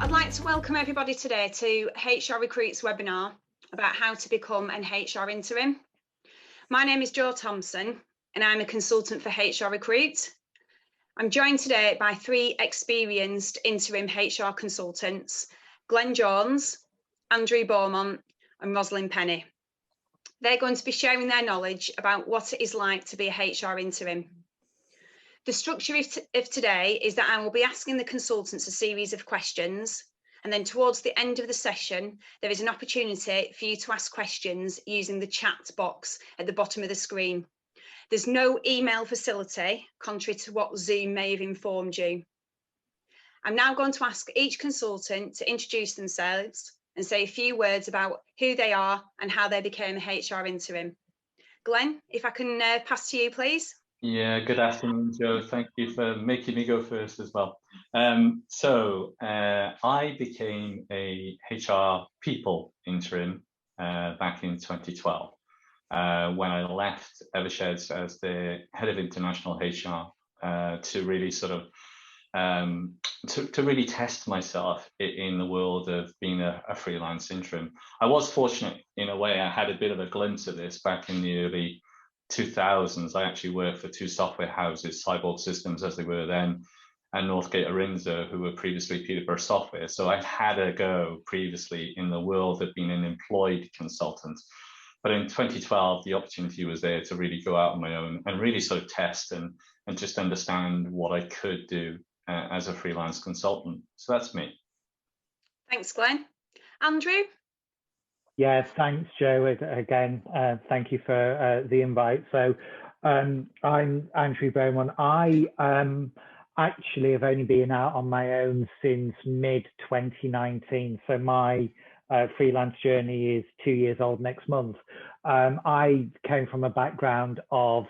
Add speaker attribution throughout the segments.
Speaker 1: I'd like to welcome everybody today to HR Recruit's webinar about how to become an HR interim. My name is Jo Thompson and I'm a consultant for HR Recruit. I'm joined today by three experienced interim HR consultants, Glenn Jones, Andrew Beaumont and Rosalind Penny. They're going to be sharing their knowledge about what it is like to be a HR interim. The structure of today is that I will be asking the consultants a series of questions, and then towards the end of the session, there is an opportunity for you to ask questions using the chat box at the bottom of the screen. There's no email facility, contrary to what Zoom may have informed you. I'm now going to ask each consultant to introduce themselves and say a few words about who they are and how they became a HR interim. Glenn, if I can pass to you, please.
Speaker 2: Yeah, good afternoon, Jo. Thank you for making me go first as well. I became a HR people interim back in 2012 when I left Eversheds as the head of international HR to really sort of to really test myself in the world of being a freelance interim. I was fortunate in a way. I had a bit of a glimpse of this back in the early 2000s. I actually worked for two software houses, Cyborg Systems as they were then, and Northgate Arinza, who were previously Peterborough Software. So I've had a go previously in the world of being an employed consultant. But in 2012, the opportunity was there to really go out on my own and really sort of test and just understand what I could do as a freelance consultant. So that's me. Thanks,
Speaker 1: Glenn. Andrew?
Speaker 3: Yeah, thanks, Jo. Again, thank you for the invite. So I'm Andrew Beaumont. I actually have only been out on my own since mid-2019. So my freelance journey is 2 years old next month. I came from a background of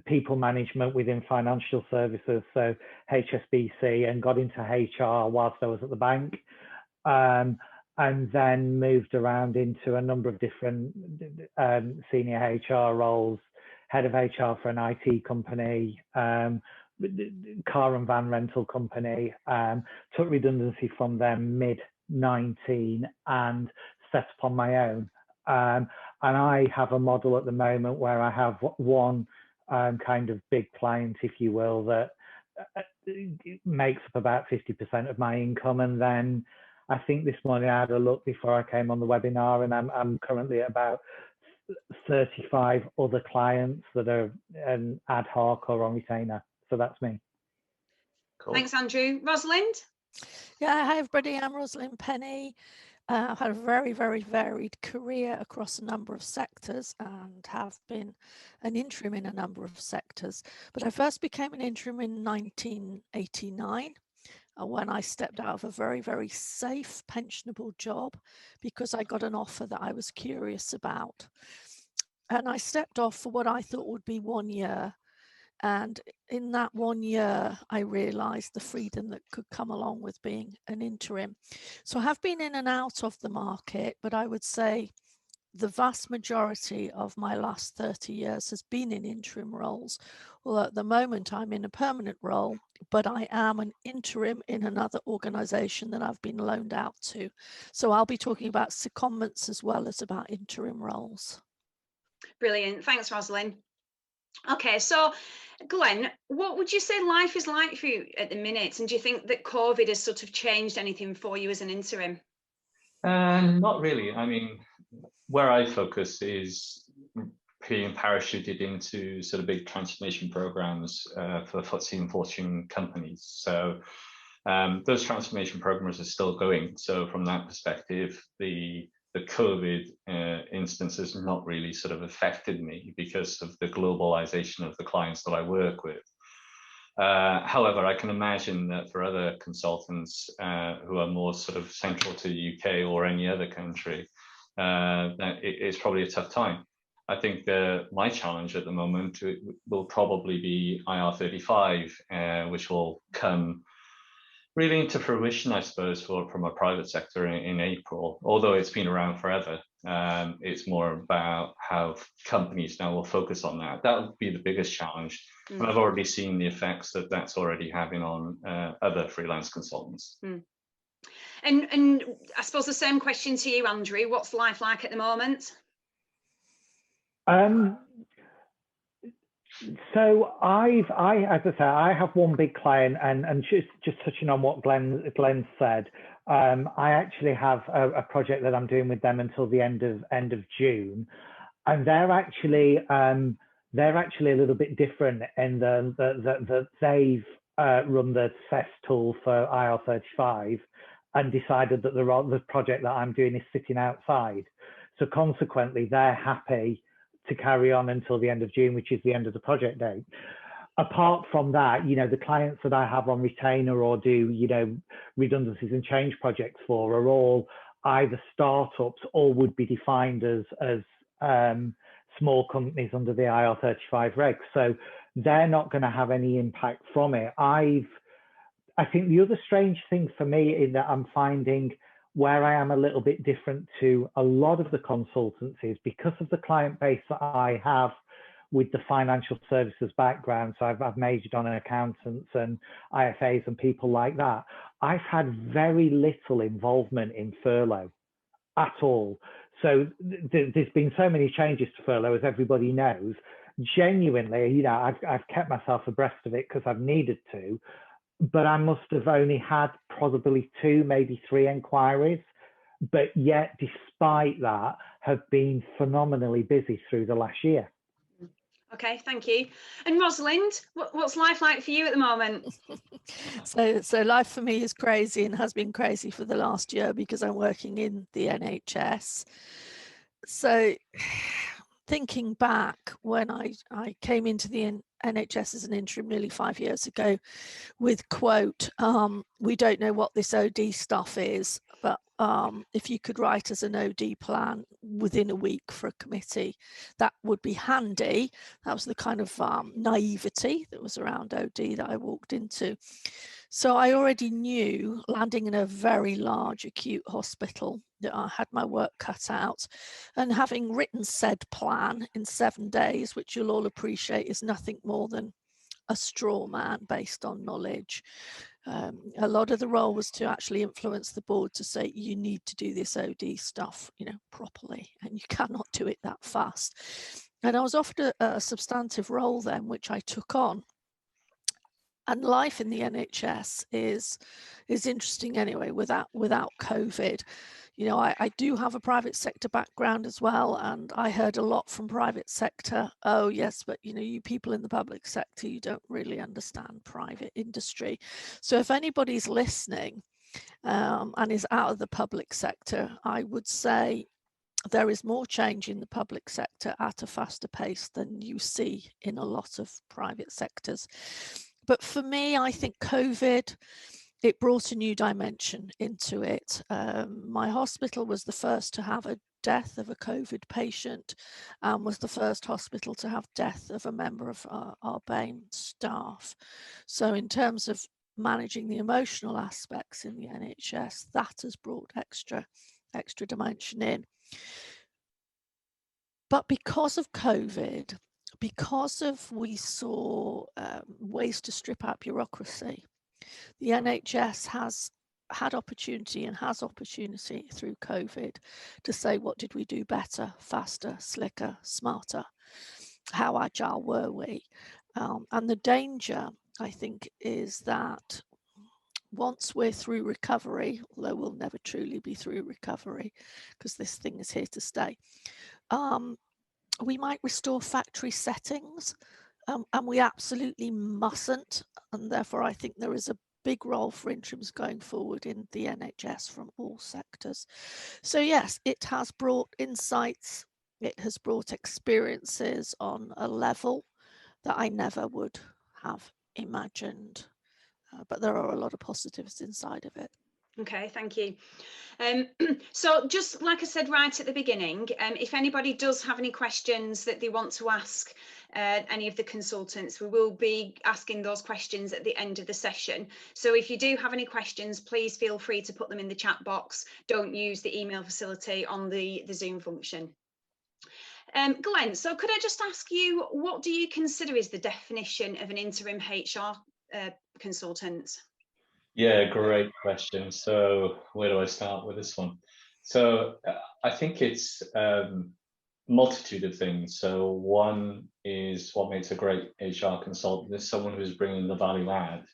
Speaker 3: people management within financial services, so HSBC, and got into HR whilst I was at the bank. And then moved around into a number of different senior HR roles, head of HR for an IT company, car and van rental company, took redundancy from them mid-19 and set up on my own. And I have a model at the moment where I have one kind of big client, if you will, that makes up about 50% of my income. And then I think this morning I had a look before I came on the webinar, and I'm currently at about 35 other clients that are an ad hoc or on retainer. So that's me.
Speaker 1: Cool. Thanks, Andrew. Rosalind?
Speaker 4: Yeah, hi everybody, I'm Rosalind Penny. I've had a very, very varied career across a number of sectors and have been an interim in a number of sectors. But I first became an interim in 1989. When I stepped out of a very, very safe pensionable job because I got an offer that I was curious about. And I stepped off for what I thought would be 1 year. And in that 1 year, I realized the freedom that could come along with being an interim. So I have been in and out of the market, but I would say the vast majority of my last 30 years has been in interim roles. Well, at the moment, I'm in a permanent role, but I am an interim in another organisation that I've been loaned out to. So I'll be talking about secondments as well as about interim roles.
Speaker 1: Brilliant. Thanks, Rosalind. Okay, so Glenn, what would you say life is like for you at the minute? And do you think that COVID has sort of changed anything for you as an interim?
Speaker 2: Not really. I mean, where I focus is being parachuted into sort of big transformation programs for FTSE and Fortune companies. So those transformation programs are still going. So from that perspective, the COVID instance has not really sort of affected me because of the globalization of the clients that I work with. However, I can imagine that for other consultants who are more sort of central to the UK or any other country, that it's probably a tough time. I think my challenge at the moment will probably be IR35, which will come really into fruition, I suppose, from a private sector in April. Although it's been around forever, it's more about how companies now will focus on that. That would be the biggest challenge. Mm. And I've already seen the effects that that's already having on other freelance consultants.
Speaker 1: Mm. And I suppose the same question to you, Andrew. What's life like at the moment?
Speaker 3: So as I say, I have one big client, and just touching on what Glenn said, I actually have a project that I'm doing with them until the end of June, and they're actually a little bit different in that they've run the CES tool for IR35 and decided that the project that I'm doing is sitting outside. So consequently, they're happy to carry on until the end of June, which is the end of the project date. Apart from that, the clients that I have on retainer or do, redundancies and change projects for are all either startups or would be defined as small companies under the IR35 regs. So they're not going to have any impact from it. I think the other strange thing for me is that I'm finding where I am a little bit different to a lot of the consultancies because of the client base that I have with the financial services background. So I've majored on accountants and IFAs and people like that. I've had very little involvement in furlough at all. So there's been so many changes to furlough, as everybody knows. Genuinely, I've kept myself abreast of it because I've needed to. But I must have only had probably 2, maybe 3 inquiries, but yet despite that have been phenomenally busy through the last year.
Speaker 1: Okay, thank you. And Rosalind, what's life like for you at the moment?
Speaker 4: So life for me is crazy and has been crazy for the last year because I'm working in the NHS. So thinking back when I came into the NHS as an interim nearly 5 years ago with quote, we don't know what this OD stuff is, but if you could write us an OD plan within a week for a committee, that would be handy. That was the kind of naivety that was around OD that I walked into. So I already knew, landing in a very large acute hospital, that I had my work cut out, and having written said plan in 7 days, which you'll all appreciate is nothing more than a straw man based on knowledge. A lot of the role was to actually influence the board to say, you need to do this OD stuff, properly, and you cannot do it that fast. And I was offered a substantive role then, which I took on. And life in the NHS is interesting anyway, without COVID. I do have a private sector background as well, and I heard a lot from private sector. Oh yes, but you people in the public sector, you don't really understand private industry. So if anybody's listening and is out of the public sector, I would say there is more change in the public sector at a faster pace than you see in a lot of private sectors. But for me, I think COVID, it brought a new dimension into it. My hospital was the first to have a death of a COVID patient and was the first hospital to have death of a member of our BAME staff. So in terms of managing the emotional aspects in the NHS, that has brought extra dimension in. But because of COVID, because we saw ways to strip out bureaucracy, the NHS has had opportunity and has opportunity through COVID to say, what did we do better, faster, slicker, smarter? How agile were we? And the danger, I think, is that once we're through recovery, although we'll never truly be through recovery because this thing is here to stay, we might restore factory settings, and we absolutely mustn't. And therefore, I think there is a big role for interims going forward in the NHS from all sectors. So yes, it has brought insights, it has brought experiences on a level that I never would have imagined. But there are a lot of positives inside of it.
Speaker 1: Okay, thank you. So just like I said right at the beginning, if anybody does have any questions that they want to ask any of the consultants, we will be asking those questions at the end of the session. So if you do have any questions, please feel free to put them in the chat box. Don't use the email facility on the Zoom function. Glenn, so could I just ask you, what do you consider is the definition of an interim HR consultant?
Speaker 2: Yeah, great question. So where do I start with this one? So I think it's multitude of things. So one is what makes a great HR consultant is someone who's bringing the value add.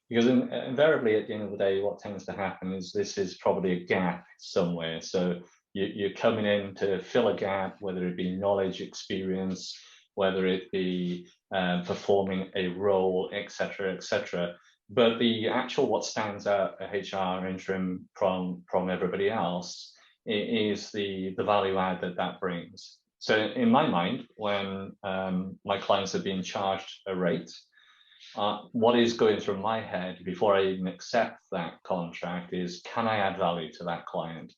Speaker 2: Because invariably at the end of the day, what tends to happen is this is probably a gap somewhere. So you're coming in to fill a gap, whether it be knowledge, experience, whether it be performing a role, etc., etc. But the actual what stands out a HR interim from everybody else is the value add that brings. So in my mind, when my clients are being charged a rate, what is going through my head before I even accept that contract is, can I add value to that client?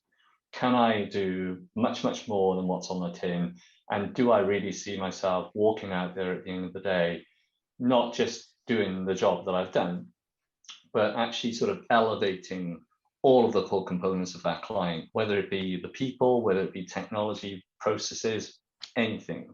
Speaker 2: Can I do much, much more than what's on the tin? And do I really see myself walking out there at the end of the day, not just doing the job that I've done, but actually sort of elevating all of the core components of that client, whether it be the people, whether it be technology, processes, anything.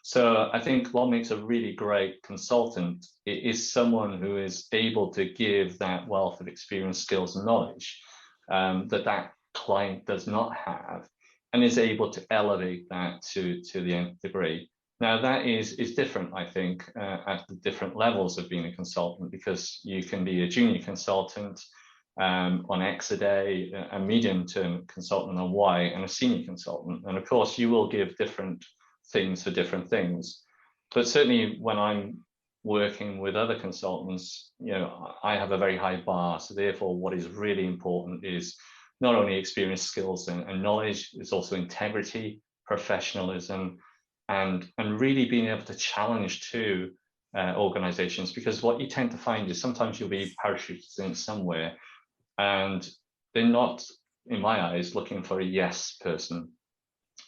Speaker 2: So I think what makes a really great consultant is someone who is able to give that wealth of experience, skills, and knowledge that client does not have, and is able to elevate that to the nth degree. Now that is different, I think, at the different levels of being a consultant, because you can be a junior consultant on X a day, a medium-term consultant on Y, and a senior consultant. And of course, you will give different things for different things. But certainly when I'm working with other consultants, you know, I have a very high bar. So therefore, what is really important is not only experience, skills, and knowledge, it's also integrity, professionalism, and really being able to challenge too organizations. Because what you tend to find is sometimes you'll be parachuted in somewhere and they're not, in my eyes, looking for a yes person.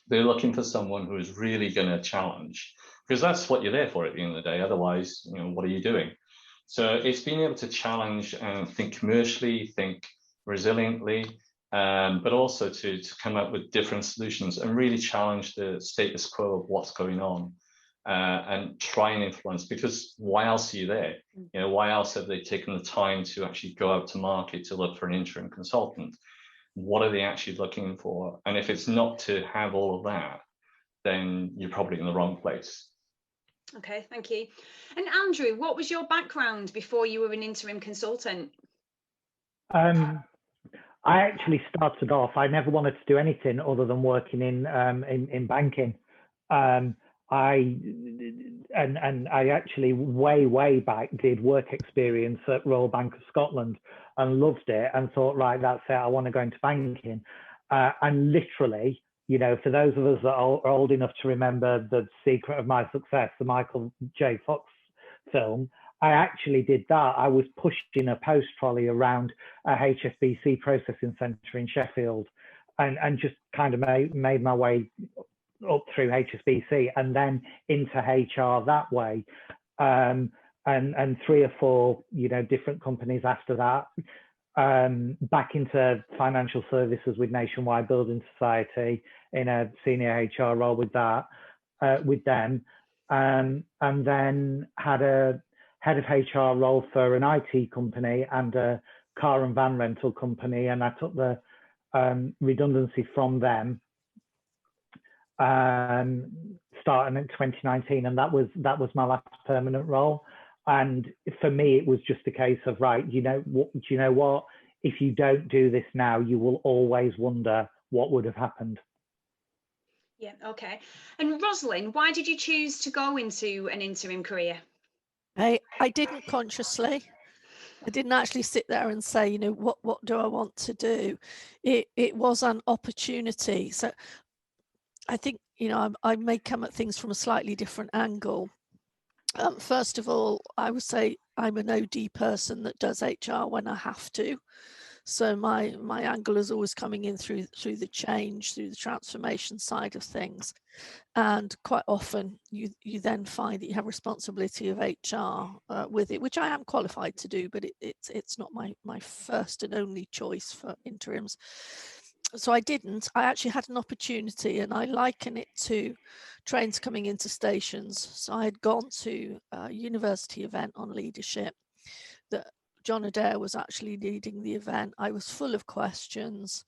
Speaker 2: They're looking for someone who is really going to challenge, because that's what you're there for at the end of the day. Otherwise, you know, what are you doing? So it's being able to challenge and think commercially, think resiliently, but also to come up with different solutions and really challenge the status quo of what's going on, and try and influence. Because why else are you there? You know, why else have they taken the time to actually go out to market to look for an interim consultant? What are they actually looking for? And if it's not to have all of that, then you're probably in the wrong place.
Speaker 1: Okay, thank you. And Andrew, what was your background before you were an interim consultant?
Speaker 3: I actually started off, I never wanted to do anything other than working in banking. I actually way back did work experience at Royal Bank of Scotland and loved it, and thought, right, that's it, I want to go into banking. And literally, you know, for those of us that are old enough to remember The Secret of My Success, the Michael J. Fox film, I actually did that. I was pushing a post trolley around a HSBC processing centre in Sheffield, and just kind of made my way up through HSBC and then into HR that way, and 3 or 4, you know, different companies after that, back into financial services with Nationwide Building Society in a senior HR role with that, with them, and then had a head of HR role for an IT company and a car and van rental company, and I took the redundancy from them starting in 2019, and that was my last permanent role. And for me, it was just a case of, right, do you know what? If you don't do this now, you will always wonder what would have happened.
Speaker 1: Yeah, okay. And Rosalind, why did you choose to go into an interim career?
Speaker 4: I didn't consciously. I didn't actually sit there and say, you know, what do I want to do? It was an opportunity. So I think, you know, I may come at things from a slightly different angle. First of all, I would say I'm an OD person that does HR when I have to. So my angle is always coming in through the change, through the transformation side of things. And quite often you then find that you have responsibility of HR with it, which I am qualified to do, but it's not my first and only choice for interims. So I actually had an opportunity, and I liken it to trains coming into stations. So I had gone to a university event on leadership that John Adair was actually leading the event. I was full of questions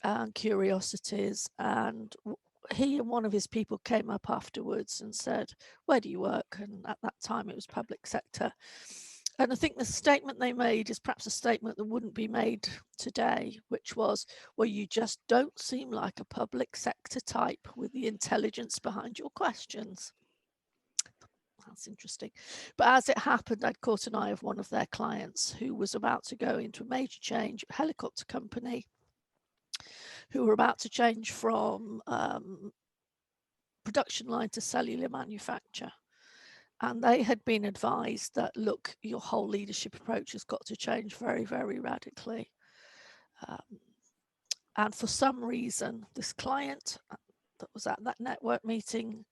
Speaker 4: and curiosities, and he and one of his people came up afterwards and said, "Where do you work?" And at that time it was public sector. And I think the statement they made is perhaps a statement that wouldn't be made today, which was, well, you just don't seem like a public sector type with the intelligence behind your questions. That's interesting. But as it happened, I'd caught an eye of one of their clients who was about to go into a major change, a helicopter company, who were about to change from production line to cellular manufacture. And they had been advised that, look, your whole leadership approach has got to change very, very radically. And for some reason, this client that was at that network meeting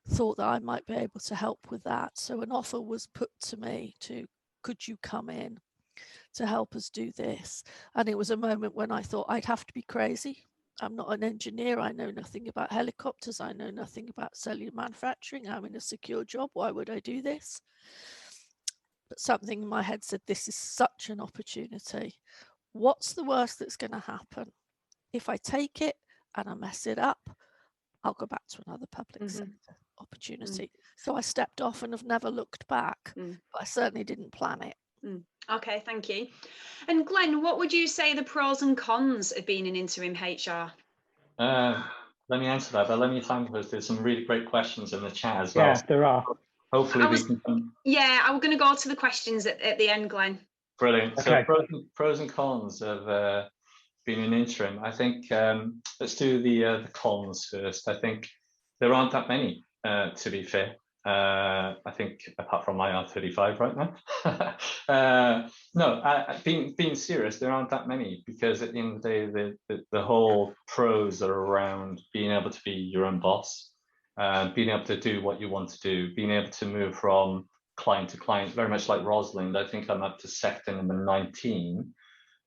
Speaker 4: thought that I might be able to help with that. So an offer was put to me to, could you come in to help us do this? And it was a moment when I thought I'd have to be crazy. I'm not an engineer. I know nothing about helicopters. I know nothing about cellular manufacturing. I'm in a secure job. Why would I do this? But something in my head said, this is such an opportunity. What's the worst that's going to happen? If I take it and I mess it up, I'll go back to another public sector opportunity. So I stepped off and have never looked back, but I certainly didn't plan it.
Speaker 1: Okay, thank you. And Glenn, what would you say the pros and cons of being an interim HR?
Speaker 2: Let me answer that, but let me thank you. There's some really great questions in the chat as well.
Speaker 3: Yeah, there are.
Speaker 2: Hopefully we can.
Speaker 1: Yeah, I'm going to go to the questions at the end, Glenn.
Speaker 2: Brilliant.
Speaker 3: Okay.
Speaker 2: So pros and cons of being an interim. I think let's do the cons first. I think there aren't that many, to be fair. I think apart from my R35 right now. No, being serious, there aren't that many, because at the end of the day, the whole pros are around being able to be your own boss, being able to do what you want to do, being able to move from client to client, very much like Rosalind. I think I'm up to sector number 19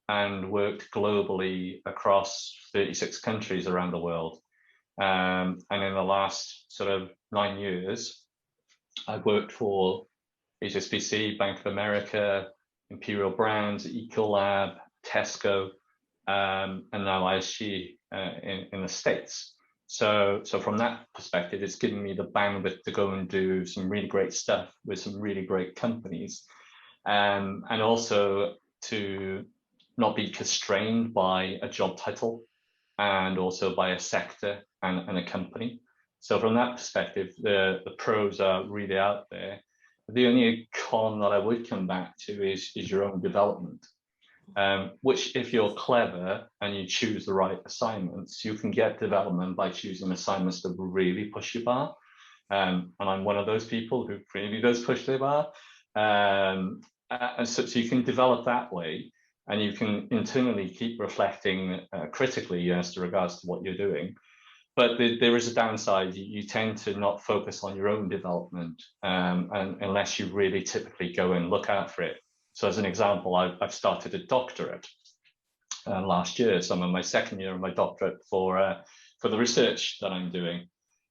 Speaker 2: and worked globally across 36 countries around the world. And in the last sort of 9 years, I've worked for HSBC, Bank of America, Imperial Brands, Ecolab, Tesco, and now ISG in the States. So from that perspective, it's given me the bandwidth to go and do some really great stuff with some really great companies, and also to not be constrained by a job title and also by a sector and a company. So from that perspective, the pros are really out there. The only con that I would come back to is your own development, which if you're clever and you choose the right assignments, you can get development by choosing assignments that really push your bar. And I'm one of those people who really does push their bar. And so you can develop that way, and you can internally keep reflecting critically as to regards to what you're doing. But there is a downside. You tend to not focus on your own development, and unless you really typically go and look out for it. So as an example, I've started a doctorate last year. So I'm in my second year of my doctorate for the research that I'm doing.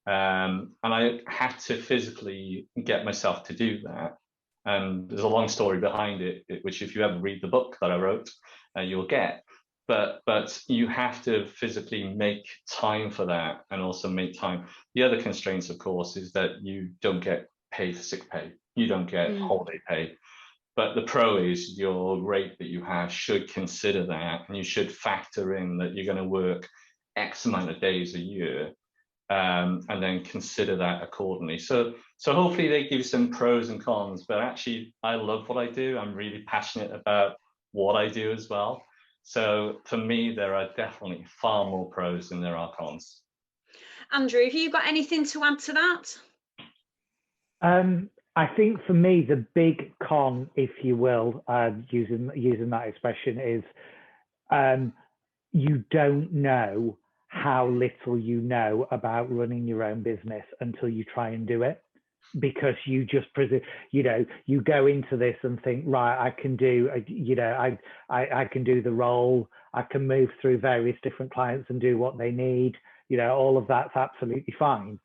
Speaker 2: And I had to physically get myself to do that. And there's a long story behind it, which if you ever read the book that I wrote, you'll get. But you have to physically make time for that, and also make time. The other constraints, of course, is that you don't get paid for sick pay. You don't get holiday pay. But the pro is your rate that you have should consider that, and you should factor in that you're going to work X amount of days a year, and then consider that accordingly. So hopefully they give some pros and cons, but actually I love what I do. I'm really passionate about what I do as well. So for me, there are definitely far more pros than there are cons. Andrew,
Speaker 1: have you got anything to add to that?
Speaker 3: I think for me, the big con, if you will, using that expression, is you don't know how little you know about running your own business until you try and do it. Because you just presume, you go into this and think, right, I can do, I can do the role, I can move through various different clients and do what they need, all of that's absolutely fine.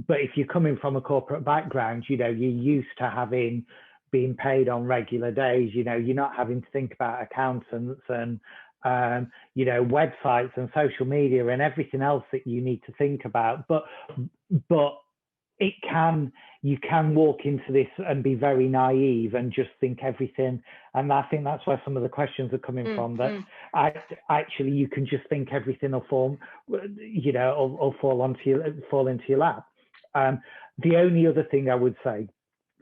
Speaker 3: But if you're coming from a corporate background, you're used to having being paid on regular days. You know, you're not having to think about accountants and you know, websites and social media and everything else that you need to think about. But you can walk into this and be very naive and just think everything. And I think that's where some of the questions are coming from, that actually you can just think everything will fall, you know, or fall into your lap. The only other thing I would say,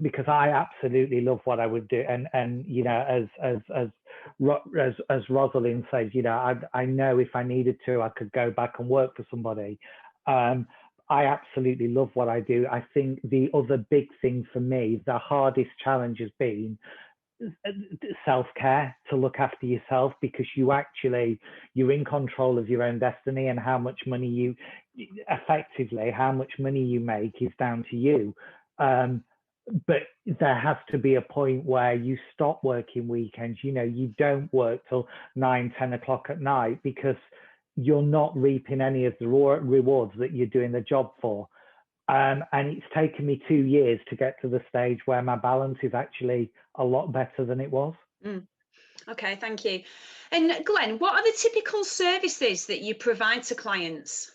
Speaker 3: because I absolutely love what I would do, and you know, as Rosalind says, you know, I know if I needed to, I could go back and work for somebody. I absolutely love what I do. I think the other big thing for me, the hardest challenge has been self-care, to look after yourself, because you're in control of your own destiny, and how much money you make is down to you. But there has to be a point where you stop working weekends. You know, you don't work till 9-10 o'clock at night, because you're not reaping any of the rewards that you're doing the job for. And it's taken me 2 years to get to the stage where my balance is actually a lot better than it was.
Speaker 1: Okay, thank you. And Glenn, what are the typical services that you provide to clients?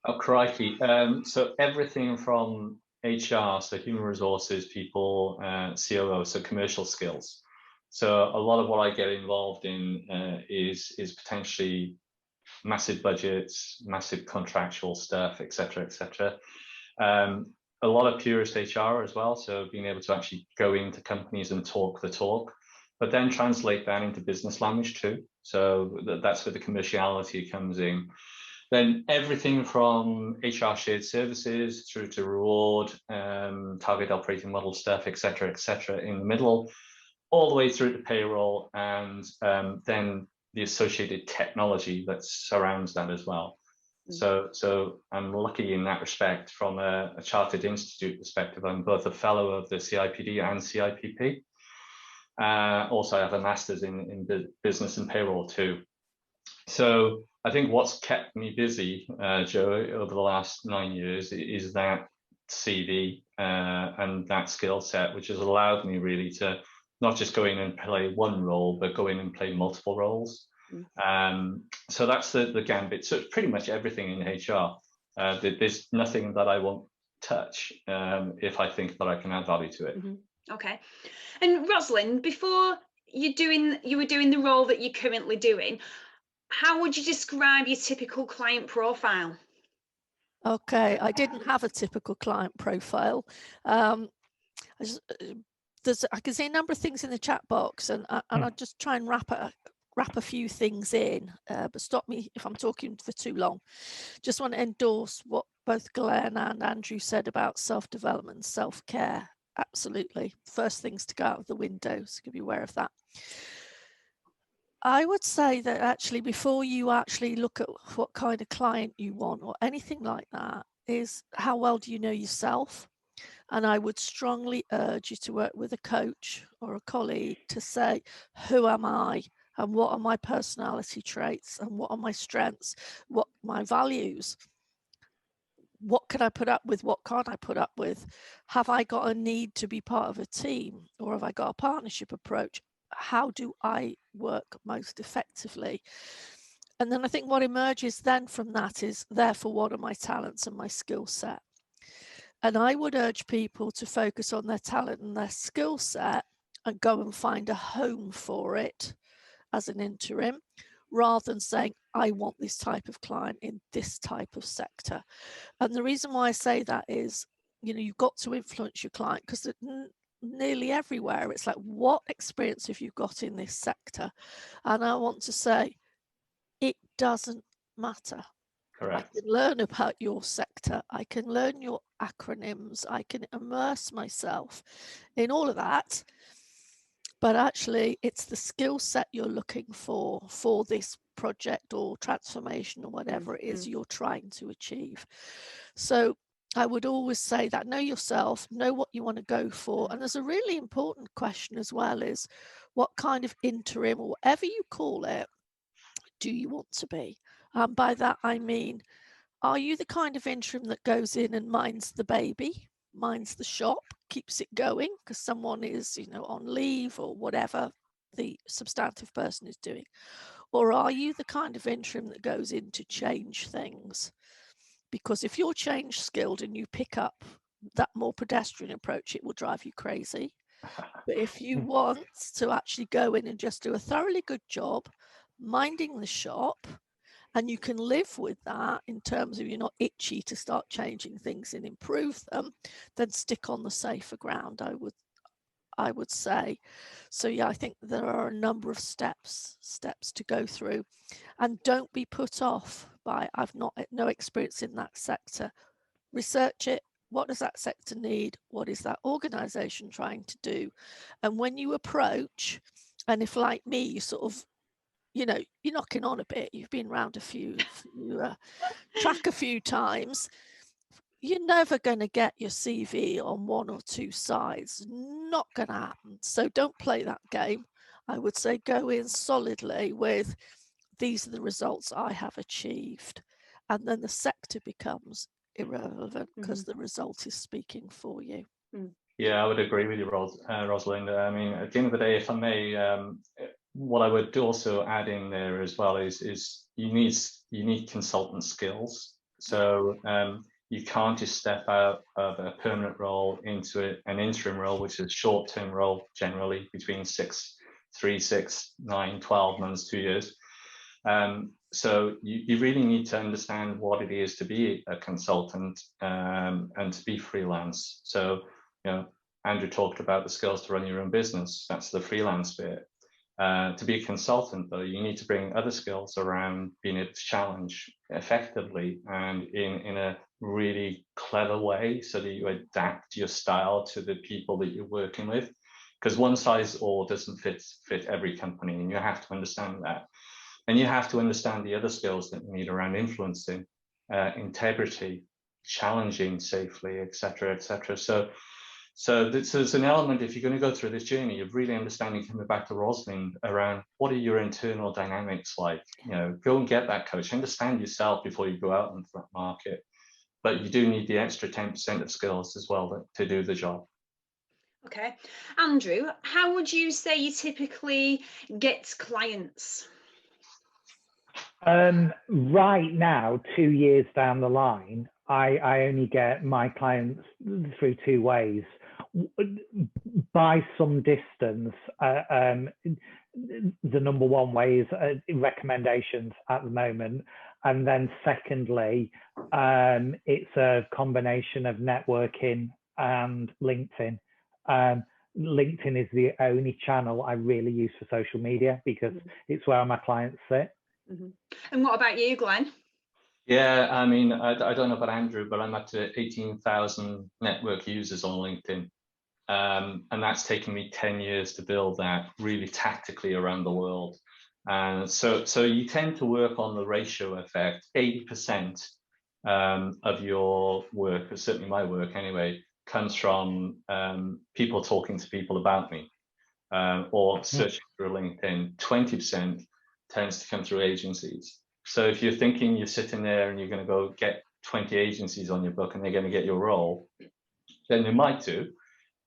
Speaker 2: Oh, crikey. So everything from HR, so human resources people, COO, so commercial skills. So a lot of what I get involved in is potentially massive budgets, massive contractual stuff, etc., etc. A lot of purist HR as well, so being able to actually go into companies and talk the talk, but then translate that into business language too. So that's where the commerciality comes in. Then everything from HR shared services through to reward, target operating model stuff, etc., in the middle, all the way through to payroll, and then the associated technology that surrounds that as well. So I'm lucky in that respect. From a Chartered Institute perspective, I'm both a fellow of the CIPD and CIPP. Also, I have a master's in business and payroll too. So I think what's kept me busy, Jo, over the last 9 years is that CV and that skill set, which has allowed me really to not just go in and play one role, but go in and play multiple roles. So that's the gambit. So it's pretty much everything in HR. There's nothing that I won't touch if I think that I can add value to it.
Speaker 1: Okay. And Rosalind, before you were doing the role that you're currently doing, how would you describe your typical client profile?
Speaker 4: Okay, I didn't have a typical client profile. I can see a number of things in the chat box, and I'll just try and wrap a few things in, but stop me if I'm talking for too long. Just want to endorse what both Glenn and Andrew said about self-development and self-care. Absolutely. First things to go out of the window, so be aware of that. I would say that actually before you actually look at what kind of client you want or anything like that, is how well do you know yourself? And I would strongly urge you to work with a coach or a colleague to say, who am I? And what are my personality traits? And what are my strengths? What are my values? What can I put up with? What can't I put up with? Have I got a need to be part of a team? Or have I got a partnership approach? How do I work most effectively? And then I think what emerges then from that is, therefore, what are my talents and my skill set? And I would urge people to focus on their talent and their skill set and go and find a home for it as an interim, rather than saying, I want this type of client in this type of sector. And the reason why I say that is, you know, you've got to influence your client, because nearly everywhere it's like, what experience have you got in this sector? And I want to say, it doesn't matter.
Speaker 2: Correct.
Speaker 4: I can learn about your sector, I can learn your acronyms, I can immerse myself in all of that, but actually it's the skill set you're looking for this project or transformation or whatever it is you're trying to achieve. So I would always say that, know yourself, know what you want to go for. And there's a really important question as well, is what kind of interim, or whatever you call it, do you want to be? By that I mean, are you the kind of interim that goes in and minds the baby? minds the shop, keeps it going because someone is, on leave or whatever the substantive person is doing? Or are you the kind of interim that goes in to change things? Because if you're change skilled and you pick up that more pedestrian approach, it will drive you crazy. But if you want to actually go in and just do a thoroughly good job minding the shop, and you can live with that in terms of you're not itchy to start changing things and improve them, then stick on the safer ground, I would say. So yeah, I think there are a number of steps to go through, and don't be put off by I've no experience in that sector. Research it. What does that sector need? What is that organization trying to do? And when you approach, and if like me, you sort of, you're knocking on a bit, you've been around track a few times, you're never going to get your CV on one or two sides. Not going to happen. So don't play that game. I would say go in solidly with, these are the results I have achieved. And then the sector becomes irrelevant because the result is speaking for you.
Speaker 2: Yeah, I would agree with you, Rosalind. I mean, at the end of the day, if I may, what I would also add in there as well is you need consultant skills. So you can't just step out of a permanent role into an interim role, which is a short-term role, generally between 3, 6, 9, 12 months, 2 years. So you really need to understand what it is to be a consultant and to be freelance. So, Andrew talked about the skills to run your own business. That's the freelance bit. To be a consultant, though, you need to bring other skills around being able to challenge effectively and in a really clever way, so that you adapt your style to the people that you're working with. Because one size all doesn't fit every company, and you have to understand that. And you have to understand the other skills that you need around influencing, integrity, challenging safely, etc., etc. So there's an element, if you're going to go through this journey, of really understanding, coming back to Rosalind, around what are your internal dynamics like. Go and get that coach, understand yourself before you go out into that market. But you do need the extra 10% of skills as well to do the job.
Speaker 1: Okay. Andrew, how would you say you typically get clients?
Speaker 3: Right now, 2 years down the line, I only get my clients through 2 ways. By some distance, the number one way is recommendations at the moment. And then secondly, it's a combination of networking and LinkedIn. LinkedIn is the only channel I really use for social media because it's where my clients sit.
Speaker 1: And what about you, Glenn?
Speaker 2: Yeah, I mean, I don't know about Andrew, but I'm up to 18,000 network users on LinkedIn. And that's taken me 10 years to build that really tactically around the world. And so you tend to work on the ratio effect. 80% of your work, or certainly my work anyway, comes from people talking to people about me or searching through LinkedIn. 20% tends to come through agencies. So if you're thinking you're sitting there and you're going to go get 20 agencies on your book and they're going to get your role, then they might do.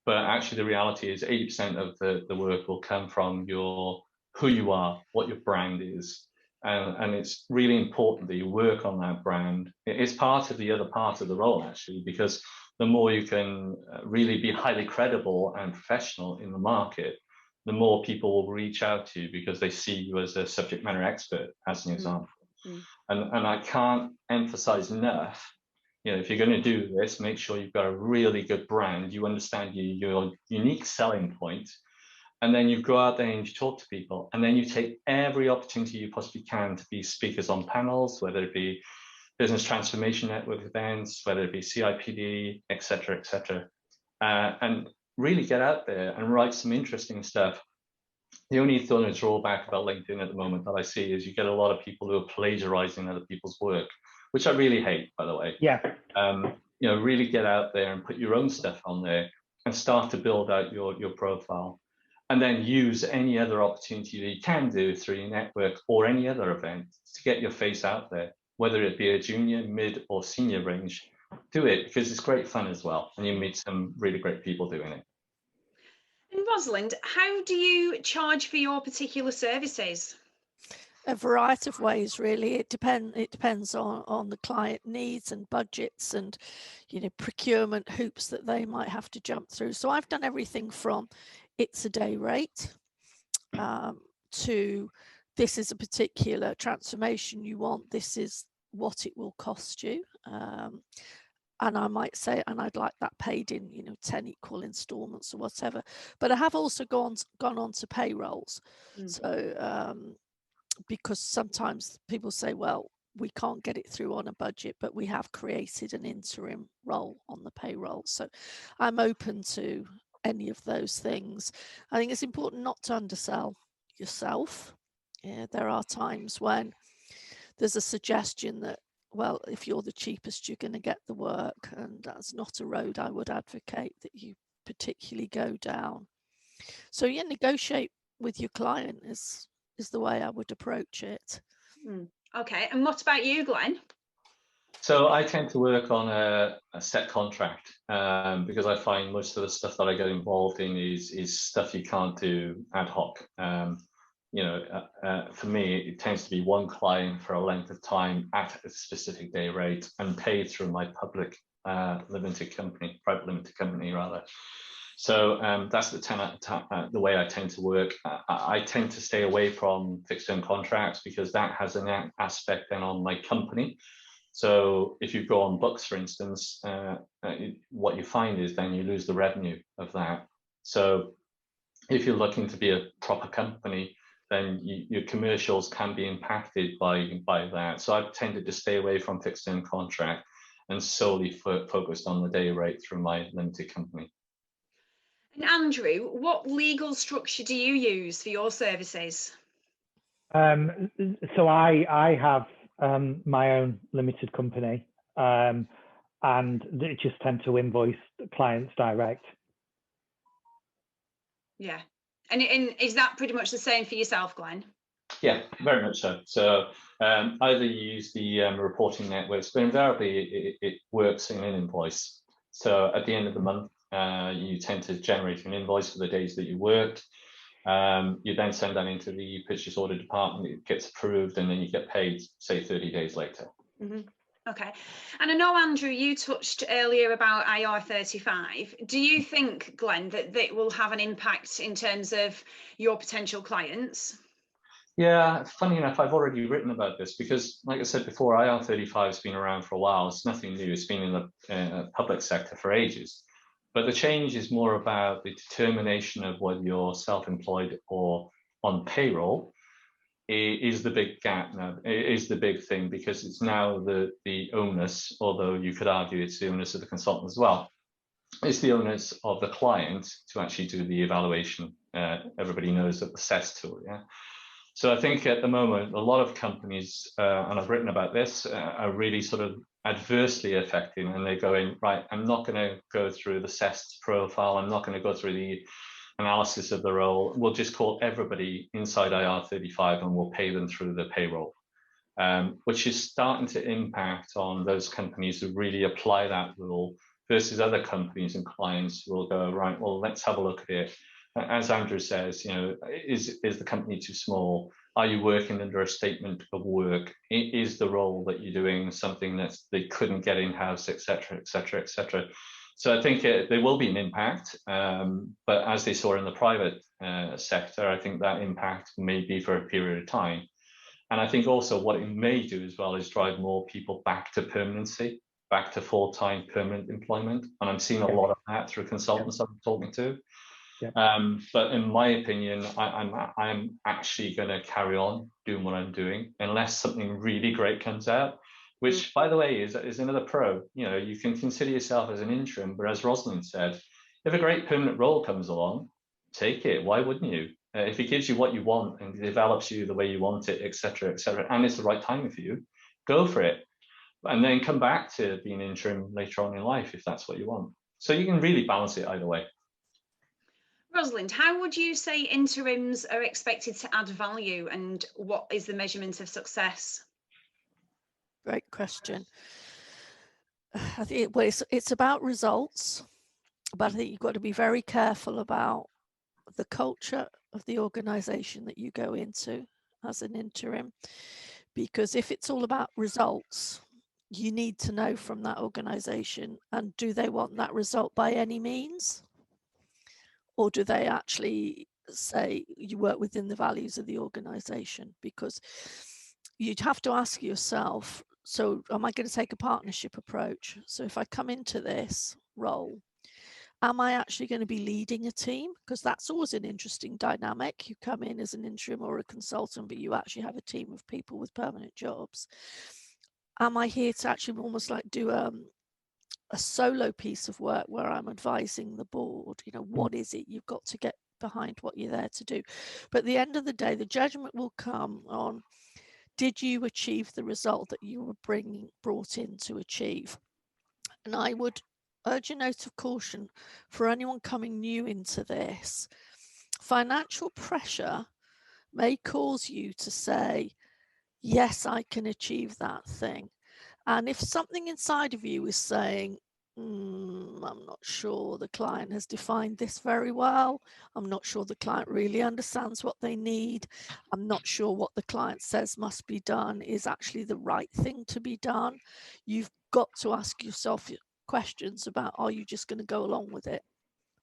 Speaker 2: But actually, the reality is 80% of the work will come from who you are, what your brand is. And it's really important that you work on that brand. It's part of the other part of the role, actually, because the more you can really be highly credible and professional in the market, the more people will reach out to you because they see you as a subject matter expert, as an example. And I can't emphasize enough, if you're going to do this, make sure you've got a really good brand, you understand your unique selling point, and then you go out there and you talk to people, and then you take every opportunity you possibly can to be speakers on panels, whether it be business transformation network events, whether it be CIPD, etc., etc., and really get out there and write some interesting stuff. The only drawback about LinkedIn at the moment that I see is you get a lot of people who are plagiarizing other people's work, which I really hate, by the way.
Speaker 3: Yeah.
Speaker 2: Really get out there and put your own stuff on there and start to build out your profile, and then use any other opportunity that you can do through your network or any other event to get your face out there, whether it be a junior, mid, or senior range. do it, because it's great fun as well, and you meet some really great people doing it.
Speaker 1: And Rosalind, how do you charge for your particular services?
Speaker 4: A variety of ways, really. It depends on the client needs and budgets and, you know, procurement hoops that they might have to jump through. So I've done everything from it's a day rate to this is a particular transformation you want, this is what it will cost you. And I might say, and I'd like that paid in, you know, 10 equal installments or whatever. But I have also gone on to payrolls. So because sometimes people say, well, we can't get it through on a budget, but we have created an interim role on the payroll. So I'm open to any of those things. I think it's important not to undersell yourself. Yeah, there are times when there's a suggestion that, well, if you're the cheapest, you're going to get the work, and that's not a road I would advocate that you particularly go down. So yeah, negotiate with your client is the way I would approach it.
Speaker 1: Okay, and what about you, Glenn?
Speaker 2: So I tend to work on a set contract because I find most of the stuff that I get involved in is stuff you can't do ad hoc. You know, for me, it tends to be one client for a length of time at a specific day rate and paid through my public limited company, private limited company rather. So that's the way I tend to work. I tend to stay away from fixed term contracts because that has an aspect then on my company. So if you go on books, for instance, what you find is then you lose the revenue of that. So if you're looking to be a proper company, then your commercials can be impacted by that. So I've tended to stay away from fixed term contract and solely focused on the day rate through my limited company.
Speaker 1: And Andrew, what legal structure do you use for your services?
Speaker 3: So I have my own limited company, and they just tend to invoice clients direct.
Speaker 1: Yeah, and is that pretty much the same for yourself, Glenn?
Speaker 2: Yeah, very much so. So either you use the reporting networks, but invariably it works in an invoice. So at the end of the month, you tend to generate an invoice for the days that you worked. You then send that into the purchase order department, it gets approved, and then you get paid, say, 30 days later.
Speaker 1: Okay. And I know, Andrew, you touched earlier about IR35. Do you think, Glenn, that will have an impact in terms of your potential clients?
Speaker 2: Yeah, funny enough, I've already written about this because, like I said before, IR35 has been around for a while. It's nothing new. It's been in the public sector for ages. But the change is more about the determination of whether you're self-employed or on payroll is the big gap now. It is the big thing because it's now the onus, although you could argue it's the onus of the consultant as well. It's the onus of the client to actually do the evaluation. Everybody knows that the CES tool, yeah? So I think at the moment, a lot of companies, and I've written about this, are really sort of adversely affected, and they're going, right, I'm not going to go through the CES profile, I'm not going to go through the analysis of the role, we'll just call everybody inside IR35 and we'll pay them through the payroll, which is starting to impact on those companies who really apply that rule versus other companies and clients who will go, right, well, let's have a look at it. As Andrew says, you know, is the company too small? Are you working under a statement of work? Is the role that you're doing something that they couldn't get in-house, et cetera, et cetera, et cetera? So I think there will be an impact, but as they saw in the private sector, I think that impact may be for a period of time. And I think also what it may do as well is drive more people back to permanency, back to full-time permanent employment. And I'm seeing a lot of that through consultants I'm talking to. But in my opinion, I'm actually going to carry on doing what I'm doing unless something really great comes out, which, by the way, is another pro. You know, you can consider yourself as an interim, but as Rosalind said, if a great permanent role comes along, take it. Why wouldn't you? If it gives you what you want and develops you the way you want it, et cetera, and it's the right time for you, go for it. And then come back to being interim later on in life if that's what you want. So you can really balance it either way.
Speaker 1: Rosalind, how would you say interims are expected to add value, and what is the measurement of success?
Speaker 4: Great question. I think it's about results, but I think you've got to be very careful about the culture of the organisation that you go into as an interim, because if it's all about results, you need to know from that organisation, and do they want that result by any means, or do they actually say you work within the values of the organisation? Because you'd have to ask yourself, so am I going to take a partnership approach? So if I come into this role, am I actually going to be leading a team? Because that's always an interesting dynamic. You come in as an interim or a consultant, but you actually have a team of people with permanent jobs. Am I here to actually almost like do a solo piece of work where I'm advising the board? You know, what is it you've got to get behind what you're there to do? But at the end of the day, the judgment will come on, did you achieve the result that you were brought in to achieve? And I would urge a note of caution for anyone coming new into this. Financial pressure may cause you to say, yes, I can achieve that thing. And if something inside of you is saying, I'm not sure the client has defined this very well, I'm not sure the client really understands what they need, I'm not sure what the client says must be done is actually the right thing to be done, you've got to ask yourself questions about, are you just going to go along with it?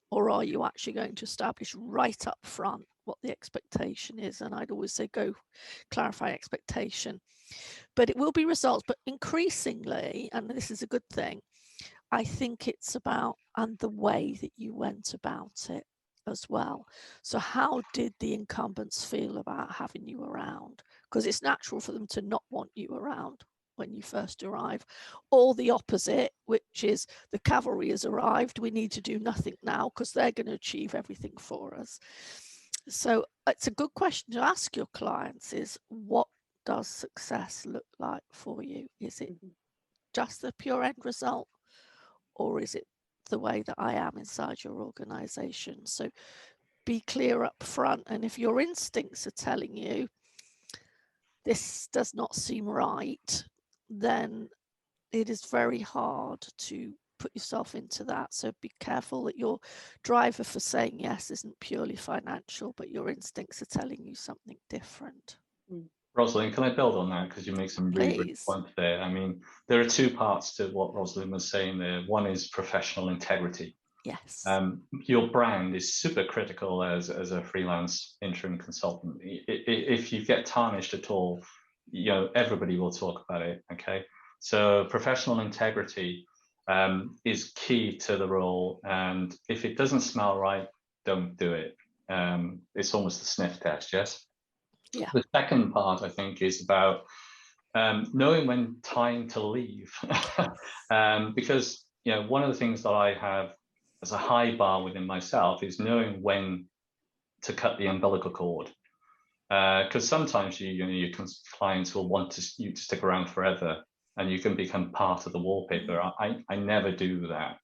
Speaker 4: Or are you actually going to establish right up front what the expectation is? And I'd always say go clarify expectation. But it will be results. But increasingly, and this is a good thing, I think it's about and the way that you went about it as well. So how did the incumbents feel about having you around? Because it's natural for them to not want you around when you first arrive, or the opposite, which is the cavalry has arrived, we need to do nothing now because they're going to achieve everything for us. So it's a good question to ask your clients is, what does success look like for you? Is it just the pure end result, or is it the way that I am inside your organization? So be clear up front, and if your instincts are telling you this does not seem right, then it is very hard to put yourself into that. So be careful that your driver for saying yes isn't purely financial, but your instincts are telling you something different.
Speaker 2: Rosalind, can I build on that? Because you make some really good points there. I mean, there are two parts to what Rosalind was saying there. One is professional integrity.
Speaker 4: Yes.
Speaker 2: Your brand is super critical as a freelance interim consultant. If you get tarnished at all, you know, everybody will talk about it. Okay, so professional integrity is key to the role, and if it doesn't smell right, don't do it. It's almost a sniff test, yes.
Speaker 4: Yeah.
Speaker 2: The second part, I think, is about knowing when time to leave, because you know, one of the things that I have as a high bar within myself is knowing when to cut the umbilical cord, because sometimes your clients will want you to stick around forever, and you can become part of the wallpaper. I never do that.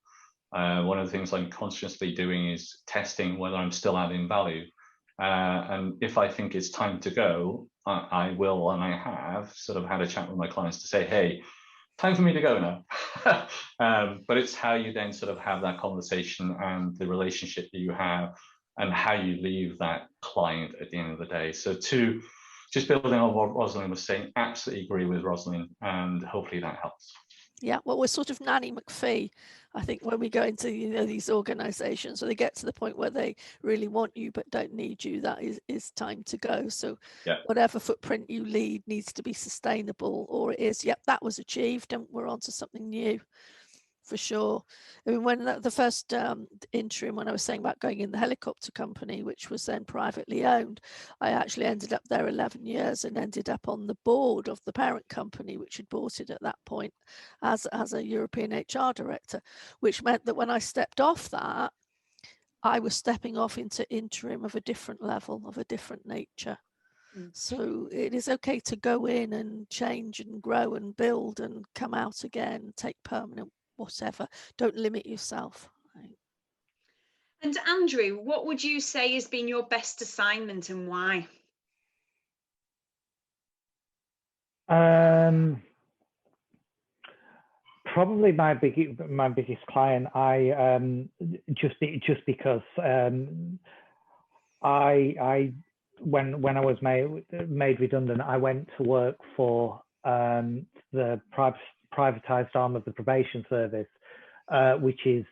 Speaker 2: One of the things I'm consciously doing is testing whether I'm still adding value, and if I think it's time to go, I will, and I have sort of had a chat with my clients to say, hey, time for me to go now. But it's how you then sort of have that conversation and the relationship that you have and how you leave that client at the end of the day. So just building on what Rosalind was saying, absolutely agree with Rosalind, and hopefully that helps. Yeah,
Speaker 4: well, we're sort of Nanny McPhee, I think, when we go into, you know, these organizations, so they get to the point where they really want you but don't need you, that is time to go. So yeah, whatever footprint you lead needs to be sustainable, or it is, yep, that was achieved and we're on to something new. For sure. I mean, when the first interim, when I was saying about going in the helicopter company, which was then privately owned, I actually ended up there 11 years and ended up on the board of the parent company, which had bought it at that point as a European HR director, which meant that when I stepped off that, I was stepping off into interim of a different level, of a different nature. So it is okay to go in and change and grow and build and come out again, take permanent whatever. Don't limit yourself. Right.
Speaker 1: And Andrew, what would you say has been your best assignment and why?
Speaker 3: Probably my biggest client. I just because I when I was made redundant, I went to work for the privatized arm of the probation service, which is,